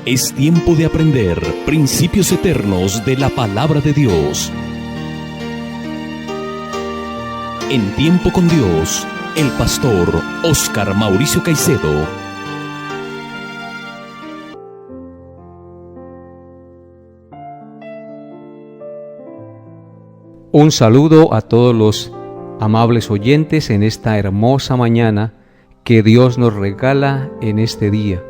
Es tiempo de aprender principios eternos de la palabra de Dios. En Tiempo con Dios, el pastor Óscar Mauricio Caicedo. Un saludo a todos los amables oyentes en esta hermosa mañana que Dios nos regala en este día.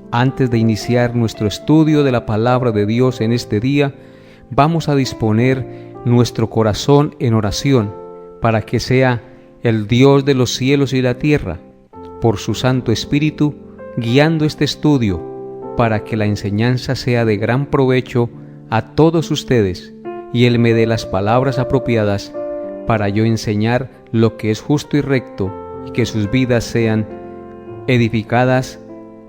Antes de iniciar nuestro estudio de la palabra de Dios en este día, vamos a disponer nuestro corazón en oración para que sea el Dios de los cielos y la tierra, por su Santo Espíritu, guiando este estudio para que la enseñanza sea de gran provecho a todos ustedes y Él me dé las palabras apropiadas para yo enseñar lo que es justo y recto y que sus vidas sean edificadas,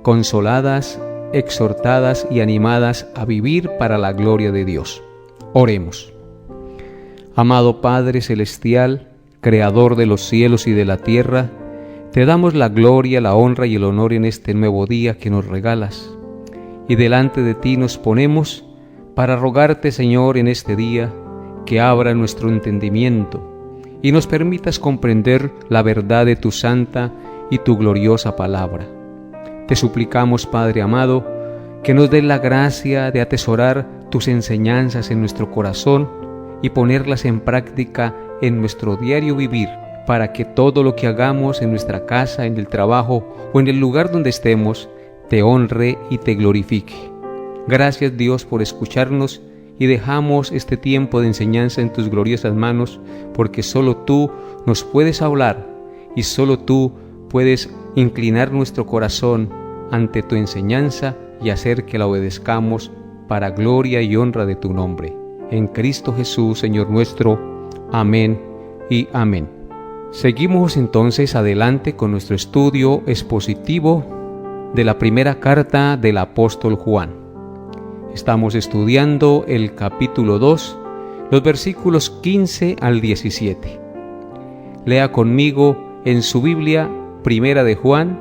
consoladas, exhortadas y animadas a vivir para la gloria de Dios. Oremos. Amado Padre Celestial, Creador de los cielos y de la tierra, te damos la gloria, la honra y el honor en este nuevo día que nos regalas. Y delante de ti nos ponemos para rogarte, Señor, en este día, que abra nuestro entendimiento y nos permitas comprender la verdad de tu santa y tu gloriosa palabra. Te suplicamos, Padre amado, que nos des la gracia de atesorar tus enseñanzas en nuestro corazón y ponerlas en práctica en nuestro diario vivir, para que todo lo que hagamos en nuestra casa, en el trabajo o en el lugar donde estemos, te honre y te glorifique. Gracias, Dios, por escucharnos y dejamos este tiempo de enseñanza en tus gloriosas manos, porque solo tú nos puedes hablar y solo tú puedes inclinar nuestro corazón ante tu enseñanza y hacer que la obedezcamos para gloria y honra de tu nombre. En Cristo Jesús, Señor nuestro. Amén y amén. Seguimos entonces adelante con nuestro estudio expositivo de la primera carta del apóstol Juan. Estamos estudiando el capítulo 2, los versículos 15 al 17. Lea conmigo en su Biblia, Primera de Juan,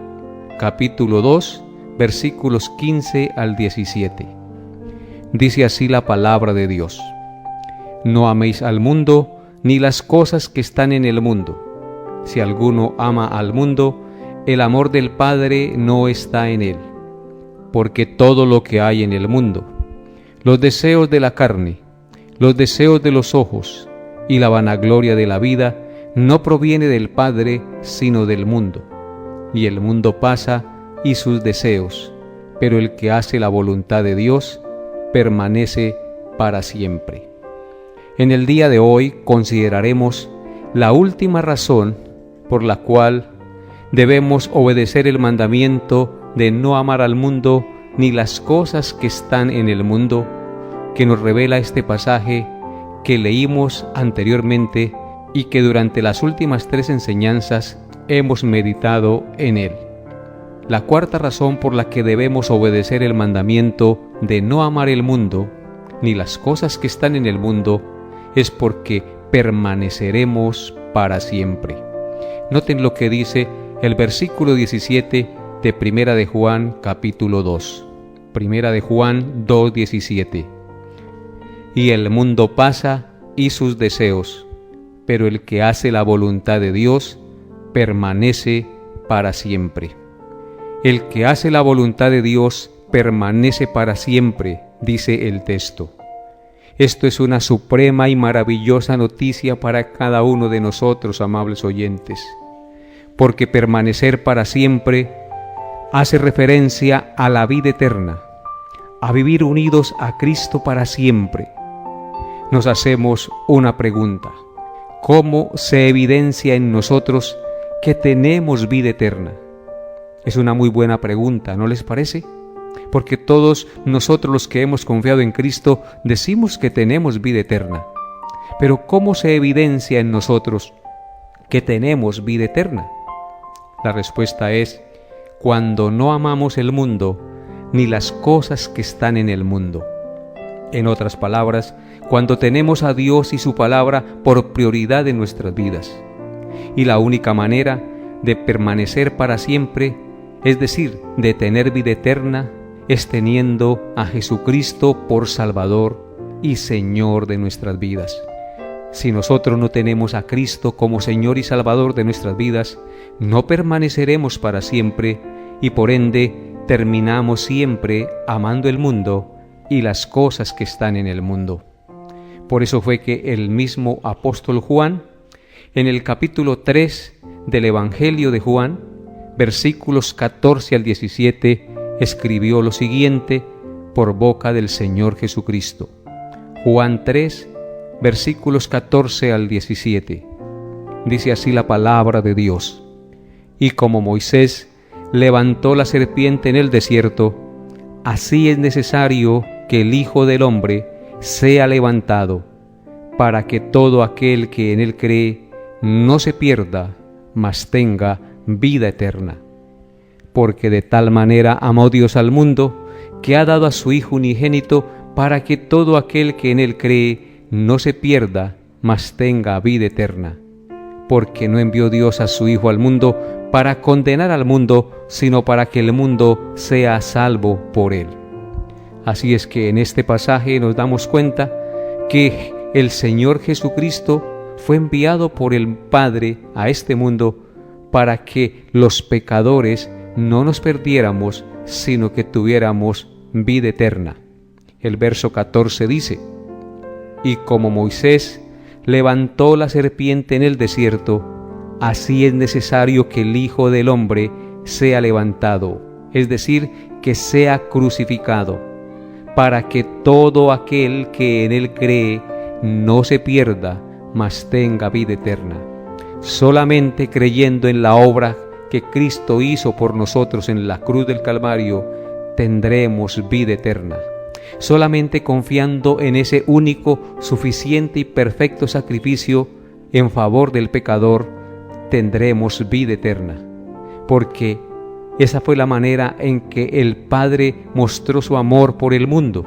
capítulo 2, versículos 15 al 17. Dice así la palabra de Dios: No améis al mundo, ni las cosas que están en el mundo. Si alguno ama al mundo, el amor del Padre no está en él. Porque todo lo que hay en el mundo, los deseos de la carne, los deseos de los ojos y la vanagloria de la vida, no proviene del Padre, sino del mundo. Y el mundo pasa y sus deseos, pero el que hace la voluntad de Dios permanece para siempre. En el día de hoy consideraremos la última razón por la cual debemos obedecer el mandamiento de no amar al mundo ni las cosas que están en el mundo, que nos revela este pasaje que leímos anteriormente y que durante las últimas 3 enseñanzas hemos meditado en él. La cuarta razón por la que debemos obedecer el mandamiento de no amar el mundo ni las cosas que están en el mundo es porque permaneceremos para siempre. Noten lo que dice el versículo 17 de Primera de Juan capítulo 2. Primera de Juan 2:17. Y el mundo pasa y sus deseos, pero el que hace la voluntad de Dios permanece para siempre. El que hace la voluntad de Dios permanece para siempre, dice el texto. Esto es una suprema y maravillosa noticia para cada uno de nosotros, amables oyentes, porque permanecer para siempre hace referencia a la vida eterna, a vivir unidos a Cristo para siempre. Nos hacemos una pregunta: ¿cómo se evidencia en nosotros que tenemos vida eterna? Es una muy buena pregunta, ¿no les parece? Porque todos nosotros los que hemos confiado en Cristo decimos que tenemos vida eterna. Pero ¿cómo se evidencia en nosotros que tenemos vida eterna? La respuesta es: cuando no amamos el mundo ni las cosas que están en el mundo. En otras palabras, cuando tenemos a Dios y su palabra por prioridad en nuestras vidas. Y la única manera de permanecer para siempre, es decir, de tener vida eterna, es teniendo a Jesucristo por Salvador y Señor de nuestras vidas. Si nosotros no tenemos a Cristo como Señor y Salvador de nuestras vidas, no permaneceremos para siempre y por ende terminamos siempre amando el mundo y las cosas que están en el mundo. Por eso fue que el mismo apóstol Juan, en el capítulo 3 del Evangelio de Juan, versículos 14 al 17, escribió lo siguiente por boca del Señor Jesucristo. Juan 3, versículos 14 al 17. Dice así la palabra de Dios: Y como Moisés levantó la serpiente en el desierto, así es necesario que el Hijo del Hombre sea levantado, para que todo aquel que en él cree no se pierda, mas tenga vida eterna. Porque de tal manera amó Dios al mundo, que ha dado a su Hijo unigénito, para que todo aquel que en él cree no se pierda, mas tenga vida eterna. Porque no envió Dios a su Hijo al mundo para condenar al mundo, sino para que el mundo sea salvo por él. Así es que en este pasaje nos damos cuenta que el Señor Jesucristo fue enviado por el Padre a este mundo para que los pecadores no nos perdiéramos, sino que tuviéramos vida eterna. El verso 14 dice: Y como Moisés levantó la serpiente en el desierto, así es necesario que el Hijo del Hombre sea levantado, es decir, que sea crucificado, para que todo aquel que en él cree no se pierda, mas tenga vida eterna. Solamente creyendo en la obra que Cristo hizo por nosotros en la cruz del Calvario, tendremos vida eterna. Solamente confiando en ese único, suficiente y perfecto sacrificio en favor del pecador, tendremos vida eterna. Porque esa fue la manera en que el Padre mostró su amor por el mundo,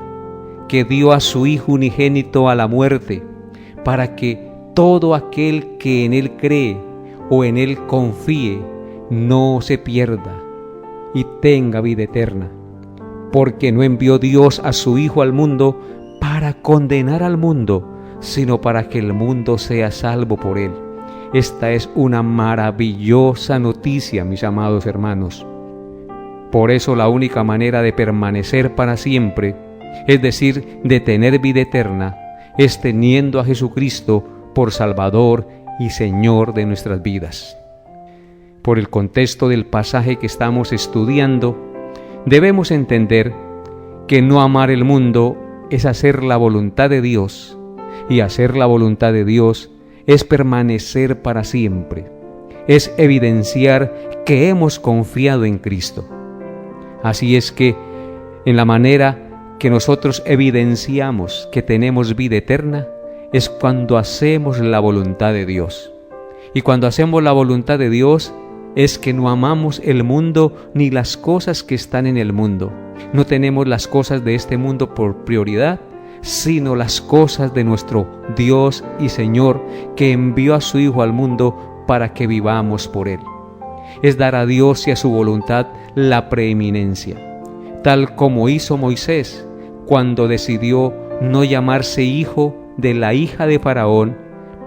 que dio a su Hijo unigénito a la muerte, para que todo aquel que en él cree o en él confíe no se pierda y tenga vida eterna. Porque no envió Dios a su Hijo al mundo para condenar al mundo, sino para que el mundo sea salvo por él. Esta es una maravillosa noticia, mis amados hermanos. Por eso la única manera de permanecer para siempre, es decir, de tener vida eterna, es teniendo a Jesucristo por Salvador y Señor de nuestras vidas. Por el contexto del pasaje que estamos estudiando, debemos entender que no amar el mundo es hacer la voluntad de Dios, y hacer la voluntad de Dios es permanecer para siempre, es evidenciar que hemos confiado en Cristo. Así es que, en la manera que nosotros evidenciamos que tenemos vida eterna, es cuando hacemos la voluntad de Dios. Y cuando hacemos la voluntad de Dios, es que no amamos el mundo ni las cosas que están en el mundo. No tenemos las cosas de este mundo por prioridad, sino las cosas de nuestro Dios y Señor, que envió a su Hijo al mundo para que vivamos por Él. Es dar a Dios y a su voluntad la preeminencia, tal como hizo Moisés cuando decidió no llamarse hijo de la hija de Faraón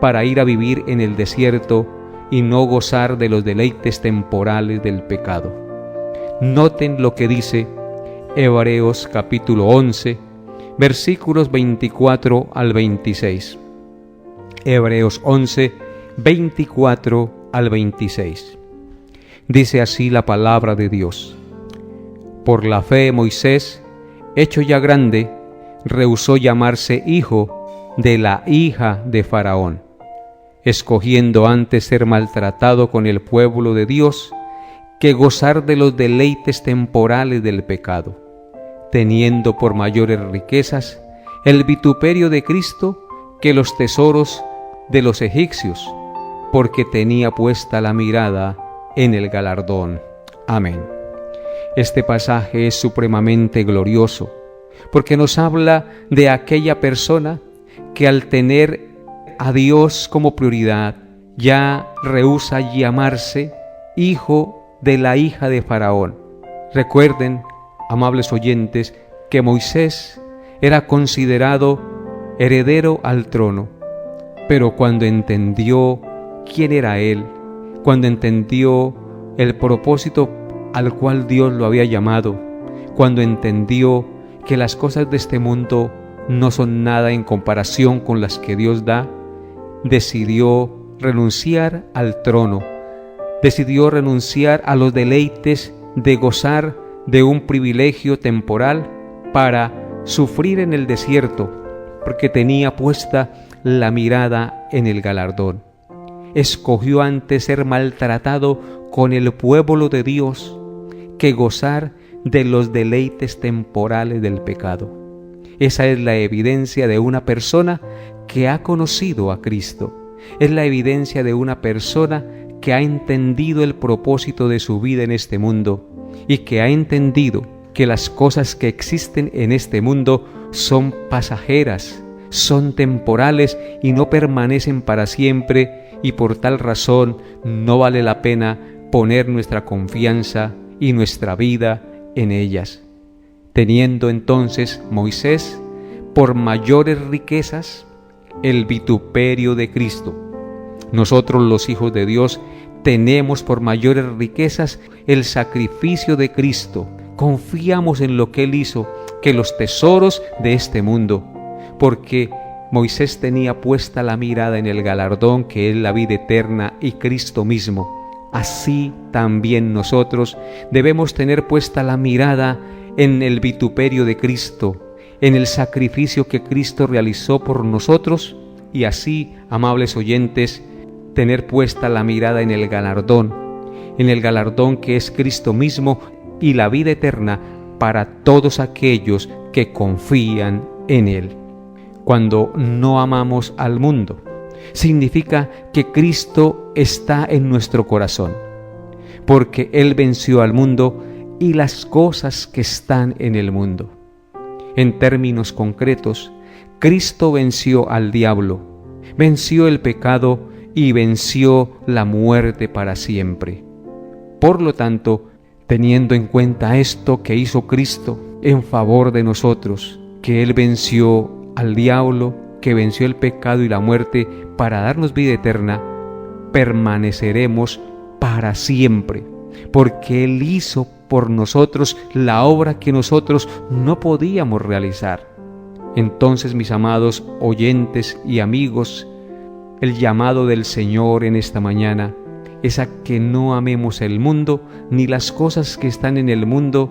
para ir a vivir en el desierto y no gozar de los deleites temporales del pecado. Noten lo que dice Hebreos capítulo 11, versículos 24 al 26. Hebreos 11, 24 al 26. Dice así la palabra de Dios: Por la fe Moisés, hecho ya grande, rehusó llamarse hijo de la hija de Faraón, escogiendo antes ser maltratado con el pueblo de Dios que gozar de los deleites temporales del pecado, teniendo por mayores riquezas el vituperio de Cristo que los tesoros de los egipcios, porque tenía puesta la mirada en el galardón. Amén. Este pasaje es supremamente glorioso, porque nos habla de aquella persona que al tener a Dios como prioridad, ya rehúsa llamarse hijo de la hija de Faraón. Recuerden, amables oyentes, que Moisés era considerado heredero al trono, pero cuando entendió quién era él, cuando entendió el propósito al cual Dios lo había llamado, cuando entendió que las cosas de este mundo no son nada en comparación con las que Dios da, decidió renunciar al trono, decidió renunciar a los deleites de gozar de un privilegio temporal para sufrir en el desierto, porque tenía puesta la mirada en el galardón. Escogió antes ser maltratado con el pueblo de Dios que gozar de los deleites temporales del pecado. Esa es la evidencia de una persona que ha conocido a Cristo. Es la evidencia de una persona que ha entendido el propósito de su vida en este mundo y que ha entendido que las cosas que existen en este mundo son pasajeras, son temporales y no permanecen para siempre, y por tal razón no vale la pena poner nuestra confianza y nuestra vida en ellas. Teniendo entonces Moisés por mayores riquezas el vituperio de Cristo, nosotros los hijos de Dios tenemos por mayores riquezas el sacrificio de Cristo. Confiamos en lo que Él hizo, que los tesoros de este mundo, porque Moisés tenía puesta la mirada en el galardón que es la vida eterna y Cristo mismo. Así también nosotros debemos tener puesta la mirada en el vituperio de Cristo, en el sacrificio que Cristo realizó por nosotros, y así, amables oyentes, tener puesta la mirada en el galardón que es Cristo mismo y la vida eterna para todos aquellos que confían en Él. Cuando no amamos al mundo, significa que Cristo está en nuestro corazón, porque Él venció al mundo y las cosas que están en el mundo. En términos concretos, Cristo venció al diablo, venció el pecado y venció la muerte para siempre. Por lo tanto, teniendo en cuenta esto que hizo Cristo en favor de nosotros, que Él venció al diablo, que venció el pecado y la muerte para darnos vida eterna, permaneceremos para siempre, porque Él hizo por nosotros la obra que nosotros no podíamos realizar. Entonces, mis amados oyentes y amigos, el llamado del Señor en esta mañana es a que no amemos el mundo ni las cosas que están en el mundo,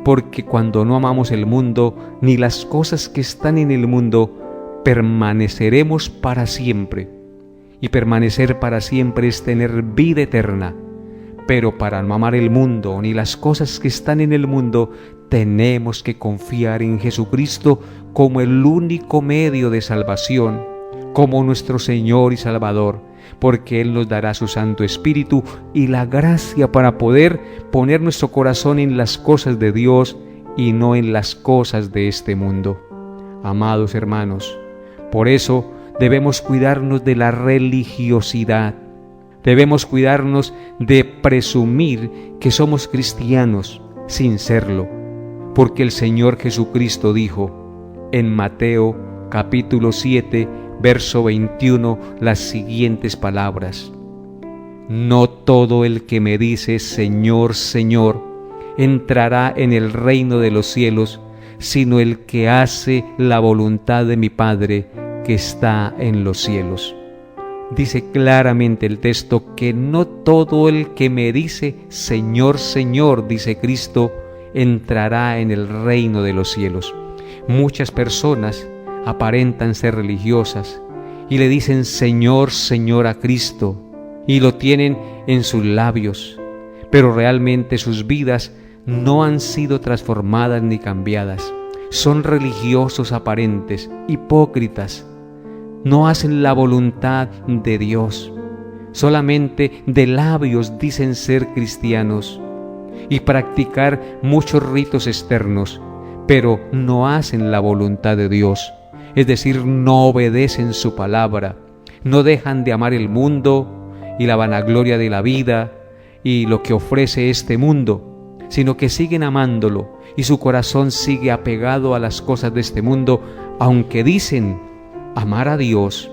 porque cuando no amamos el mundo ni las cosas que están en el mundo, permaneceremos para siempre. Y permanecer para siempre es tener vida eterna. Pero para no amar el mundo ni las cosas que están en el mundo, tenemos que confiar en Jesucristo como el único medio de salvación, como nuestro Señor y Salvador, porque Él nos dará su Santo Espíritu y la gracia para poder poner nuestro corazón en las cosas de Dios y no en las cosas de este mundo. Amados hermanos, por eso debemos cuidarnos de la religiosidad. Debemos cuidarnos de presumir que somos cristianos sin serlo, porque el Señor Jesucristo dijo en Mateo capítulo 7, verso 21, las siguientes palabras: No todo el que me dice Señor, Señor, entrará en el reino de los cielos, sino el que hace la voluntad de mi Padre que está en los cielos. Dice claramente el texto que no todo el que me dice Señor, Señor, dice Cristo, entrará en el reino de los cielos. Muchas personas aparentan ser religiosas y le dicen Señor, Señor a Cristo y lo tienen en sus labios, pero realmente sus vidas no han sido transformadas ni cambiadas. Son religiosos aparentes, hipócritas. No hacen la voluntad de Dios. Solamente de labios dicen ser cristianos y practicar muchos ritos externos, pero no hacen la voluntad de Dios. Es decir, no obedecen su palabra, no dejan de amar el mundo y la vanagloria de la vida y lo que ofrece este mundo, sino que siguen amándolo y su corazón sigue apegado a las cosas de este mundo, aunque dicen amar a Dios,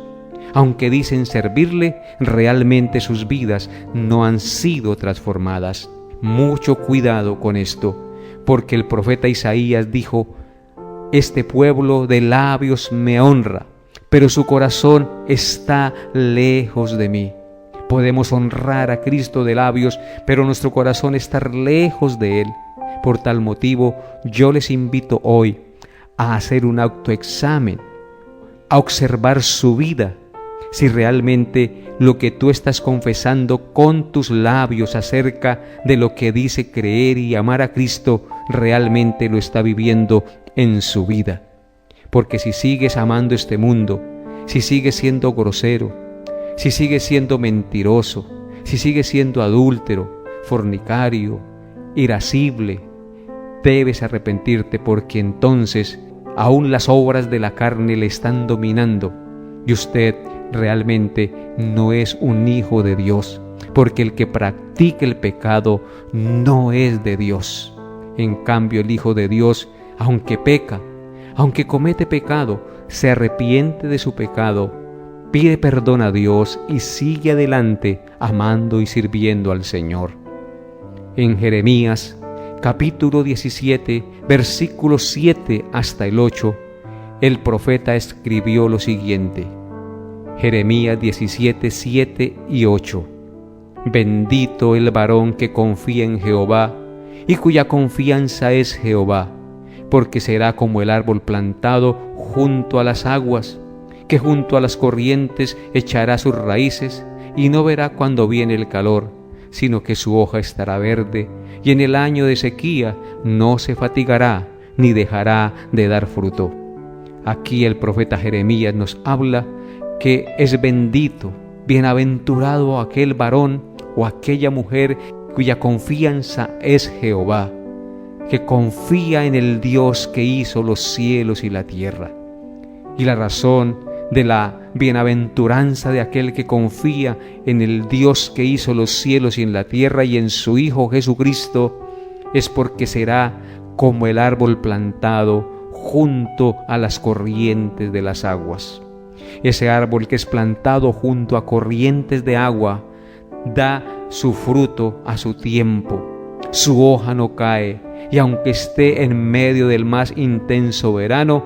aunque dicen servirle, realmente sus vidas no han sido transformadas. Mucho cuidado con esto, porque el profeta Isaías dijo: este pueblo de labios me honra, pero su corazón está lejos de mí. Podemos honrar a Cristo de labios, pero nuestro corazón está lejos de Él. Por tal motivo, yo les invito hoy a hacer un autoexamen, a observar su vida, si realmente lo que tú estás confesando con tus labios acerca de lo que dice creer y amar a Cristo, realmente lo está viviendo en su vida. Porque si sigues amando este mundo, si sigues siendo grosero, si sigues siendo mentiroso, si sigues siendo adúltero, fornicario, irascible, debes arrepentirte, porque entonces aún las obras de la carne le están dominando y usted realmente no es un hijo de Dios, porque el que practica el pecado no es de Dios. En cambio, el Hijo de Dios, aunque peca, aunque comete pecado, se arrepiente de su pecado, pide perdón a Dios y sigue adelante amando y sirviendo al Señor. En Jeremías capítulo 17, versículos 7 hasta el 8, el profeta escribió lo siguiente. Jeremías 17, 7 y 8. Bendito el varón que confía en Jehová y cuya confianza es Jehová, porque será como el árbol plantado junto a las aguas, que junto a las corrientes echará sus raíces y no verá cuando viene el calor, sino que su hoja estará verde, y en el año de sequía no se fatigará ni dejará de dar fruto. Aquí el profeta Jeremías nos habla que es bendito, bienaventurado aquel varón o aquella mujer cuya confianza es Jehová, que confía en el Dios que hizo los cielos y la tierra. Y la razón de la bienaventuranza de aquel que confía en el Dios que hizo los cielos y en la tierra y en su Hijo Jesucristo es porque será como el árbol plantado junto a las corrientes de las aguas. Ese árbol que es plantado junto a corrientes de agua da su fruto a su tiempo, su hoja no cae, y aunque esté en medio del más intenso verano,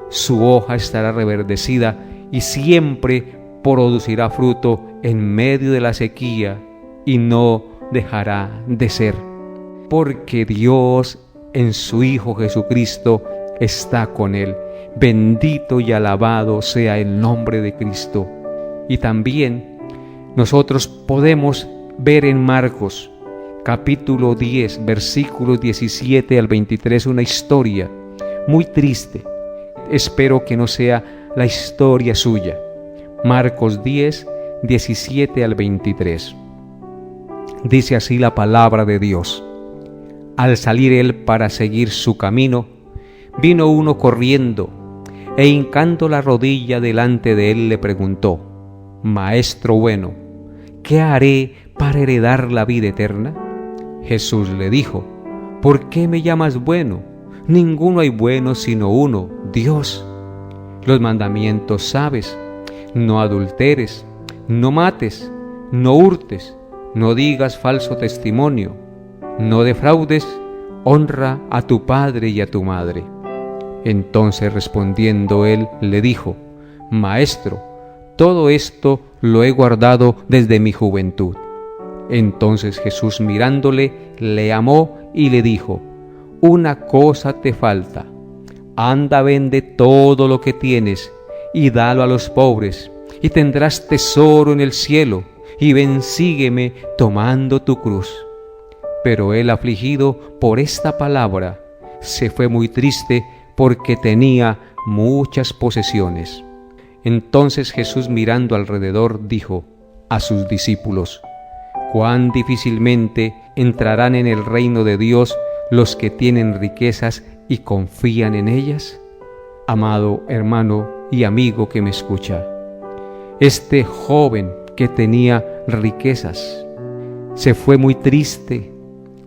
su hoja estará reverdecida y siempre producirá fruto en medio de la sequía y no dejará de ser, porque Dios en su Hijo Jesucristo está con él. Bendito y alabado sea el nombre de Cristo. Y también nosotros podemos ver en Marcos capítulo 10, versículos 17 al 23, una historia muy triste. Espero que no sea la historia suya. Marcos 10, 17 al 23. Dice así la palabra de Dios. Al salir él para seguir su camino, vino uno corriendo, e hincando la rodilla delante de él le preguntó: Maestro bueno, ¿qué haré para heredar la vida eterna? Jesús le dijo: ¿Por qué me llamas bueno? Ninguno hay bueno sino uno, Dios. Los mandamientos sabes: no adulteres, no mates, no hurtes, no digas falso testimonio, no defraudes, honra a tu padre y a tu madre. Entonces respondiendo él le dijo: Maestro, todo esto lo he guardado desde mi juventud. Entonces Jesús mirándole, le amó y le dijo: Una cosa te falta. Anda, vende todo lo que tienes y dalo a los pobres, y tendrás tesoro en el cielo, y ven, sígueme tomando tu cruz. Pero él, afligido por esta palabra, se fue muy triste porque tenía muchas posesiones. Entonces Jesús, mirando alrededor, dijo a sus discípulos: Cuán difícilmente entrarán en el reino de Dios los que tienen riquezas y confían en ellas. Amado hermano y amigo que me escucha, este joven que tenía riquezas se fue muy triste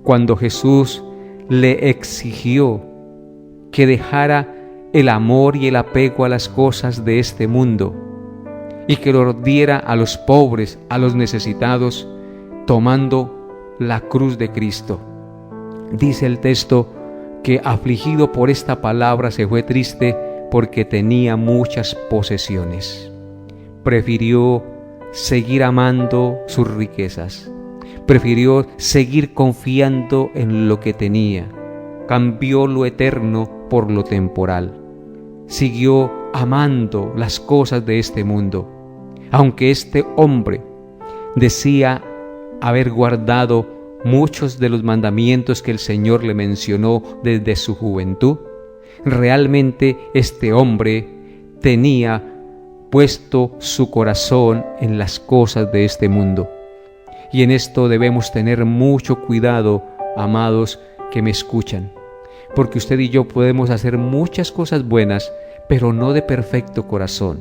cuando Jesús le exigió que dejara el amor y el apego a las cosas de este mundo y que lo diera a los pobres, a los necesitados, tomando la cruz de Cristo. Dice el texto que afligido por esta palabra se fue triste porque tenía muchas posesiones. Prefirió seguir amando sus riquezas. Prefirió seguir confiando en lo que tenía. Cambió lo eterno por lo temporal. Siguió amando las cosas de este mundo. Aunque este hombre decía haber guardado muchos de los mandamientos que el Señor le mencionó desde su juventud, realmente este hombre tenía puesto su corazón en las cosas de este mundo. Y en esto debemos tener mucho cuidado, amados que me escuchan, porque usted y yo podemos hacer muchas cosas buenas, pero no de perfecto corazón.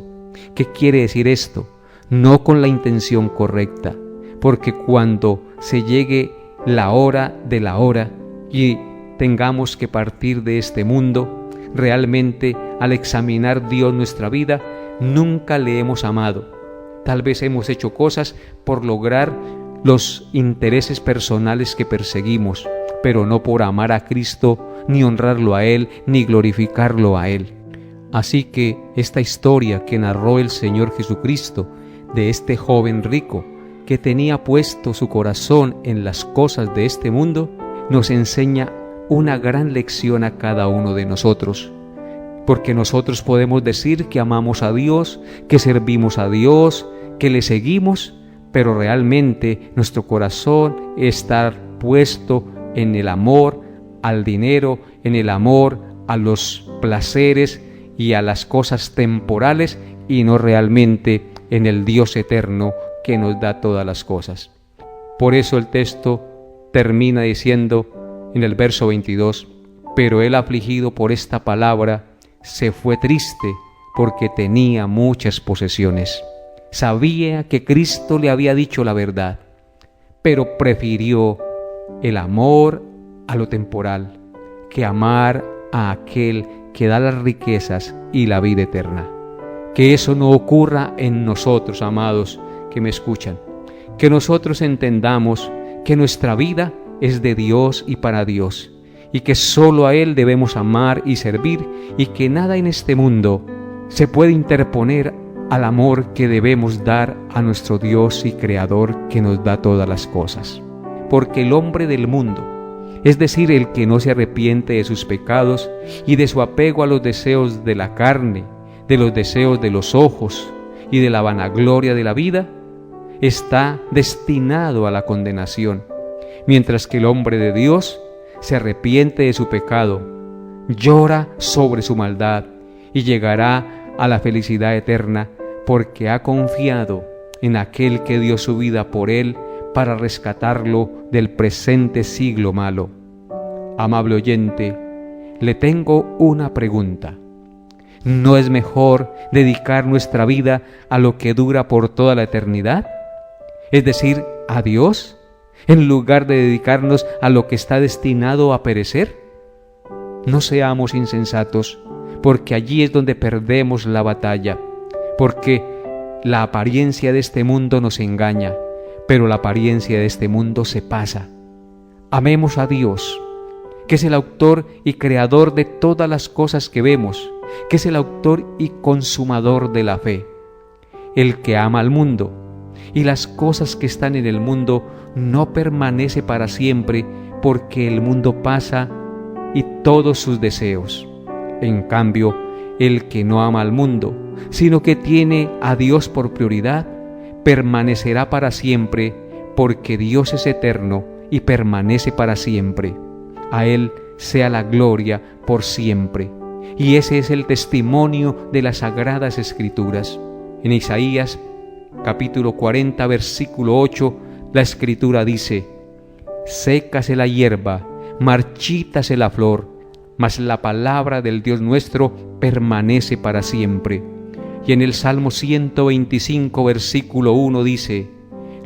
¿Qué quiere decir esto? No con la intención correcta, porque cuando se llegue la hora de la hora y tengamos que partir de este mundo, realmente al examinar Dios nuestra vida, nunca le hemos amado. Tal vez hemos hecho cosas por lograr los intereses personales que perseguimos, pero no por amar a Cristo, ni honrarlo a Él, ni glorificarlo a Él. Así que esta historia que narró el Señor Jesucristo de este joven rico que tenía puesto su corazón en las cosas de este mundo, nos enseña una gran lección a cada uno de nosotros. Porque nosotros podemos decir que amamos a Dios, que servimos a Dios, que le seguimos, pero realmente nuestro corazón está puesto en el amor al dinero, en el amor a los placeres y a las cosas temporales, y no realmente en el Dios eterno que nos da todas las cosas. Por eso el texto termina diciendo en el verso 22, pero él, afligido por esta palabra, se fue triste porque tenía muchas posesiones. Sabía que Cristo le había dicho la verdad, pero prefirió el amor a lo temporal que amar a aquel que da las riquezas y la vida eterna. Que eso no ocurra en nosotros, amados que me escuchan. Que nosotros entendamos que nuestra vida es de Dios y para Dios, y que solo a Él debemos amar y servir, y que nada en este mundo se puede interponer al amor que debemos dar a nuestro Dios y Creador que nos da todas las cosas. Porque el hombre del mundo, es decir, el que no se arrepiente de sus pecados y de su apego a los deseos de la carne, de los deseos de los ojos y de la vanagloria de la vida, está destinado a la condenación, mientras que el hombre de Dios se arrepiente de su pecado, llora sobre su maldad y llegará a la felicidad eterna porque ha confiado en aquel que dio su vida por él para rescatarlo del presente siglo malo. Amable oyente, le tengo una pregunta. ¿No es mejor dedicar nuestra vida a lo que dura por toda la eternidad? Es decir, a Dios, en lugar de dedicarnos a lo que está destinado a perecer. No seamos insensatos, porque allí es donde perdemos la batalla, porque la apariencia de este mundo nos engaña, pero la apariencia de este mundo se pasa. Amemos a Dios, que es el autor y creador de todas las cosas que vemos, que es el autor y consumador de la fe. El que ama al mundo y las cosas que están en el mundo no permanece para siempre, porque el mundo pasa y todos sus deseos. En cambio, el que no ama al mundo, sino que tiene a Dios por prioridad, permanecerá para siempre, porque Dios es eterno y permanece para siempre. A Él sea la gloria por siempre. Y ese es el testimonio de las Sagradas Escrituras. En Isaías capítulo 40, versículo 8, la Escritura dice: sécase la hierba, marchítase la flor, mas la palabra del Dios nuestro permanece para siempre. Y en el Salmo 125, versículo 1 dice: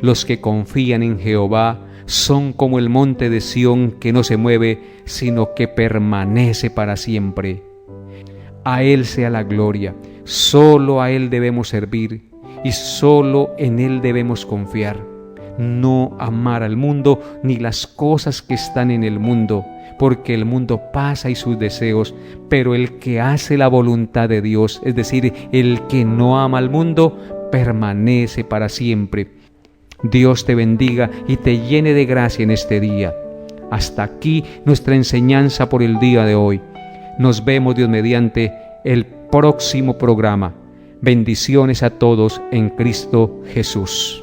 los que confían en Jehová son como el monte de Sión que no se mueve, sino que permanece para siempre. A Él sea la gloria, solo a Él debemos servir y solo en Él debemos confiar. No amar al mundo ni las cosas que están en el mundo, porque el mundo pasa y sus deseos, pero el que hace la voluntad de Dios, es decir, el que no ama al mundo, permanece para siempre. Dios te bendiga y te llene de gracia en este día. Hasta aquí nuestra enseñanza por el día de hoy. Nos vemos, Dios mediante, el próximo programa. Bendiciones a todos en Cristo Jesús.